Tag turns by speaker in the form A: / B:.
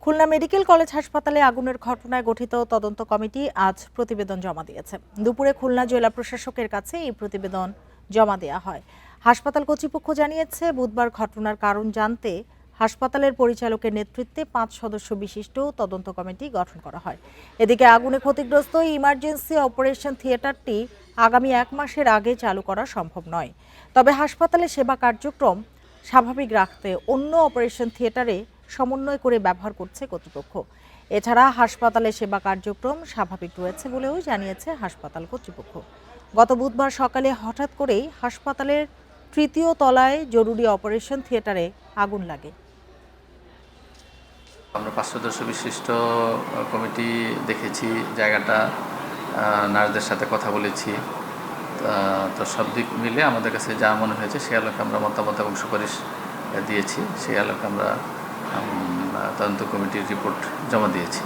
A: Khulna medical college হাসপাতালে আগুনের ঘটনায় গঠিত তদন্ত কমিটি আজ প্রতিবেদন জমা দিয়েছে। দুপুরে খুলনা জেলা প্রশাসকের কাছে এই প্রতিবেদন জমা দেওয়া হয়। হাসপাতাল কর্তৃপক্ষ জানিয়েছে, বুধবার ঘটনার কারণ জানতে হাসপাতালের পরিচালকের নেতৃত্বে 5 সদস্য বিশিষ্ট তদন্ত কমিটি গঠন করা হয়। এদিকে আগুনে ক্ষতিগ্রস্ত ইমার্জেন্সি অপারেশন থিয়েটারটি আগামী 1 মাসের আগে চালু করা সম্ভব নয়। তবে হাসপাতালে সেবা কার্যক্রম স্বাভাবিক রাখতে অন্য অপারেশন থিয়েটারে সমন্বয় করে ব্যবহার করছে কর্তৃপক্ষ। এছাড়া হাসপাতালে সেবা কার্যক্রম স্বাভাবিক রয়েছে বলেও জানিয়েছে হাসপাতাল কর্তৃপক্ষ। গত বুধবার সকালে হঠাৎ করেই হাসপাতালের 3য় তলায় জরুরি অপারেশন থিয়েটারে আগুন লাগে।
B: আমরা 5 সদস্য বিশিষ্ট কমিটি দেখেছি, জায়গাটা নার্সদের সাথে কথা বলেছি। তো সব দিক মিলে আমাদের কাছে যা মনে হয়েছে সেই আলোকে আমরা মতামত এবং সুপারিশ দিয়েছি। সেই আলোকে আমরা তদন্ত কমিটির রিপোর্ট জমা দিয়েছি।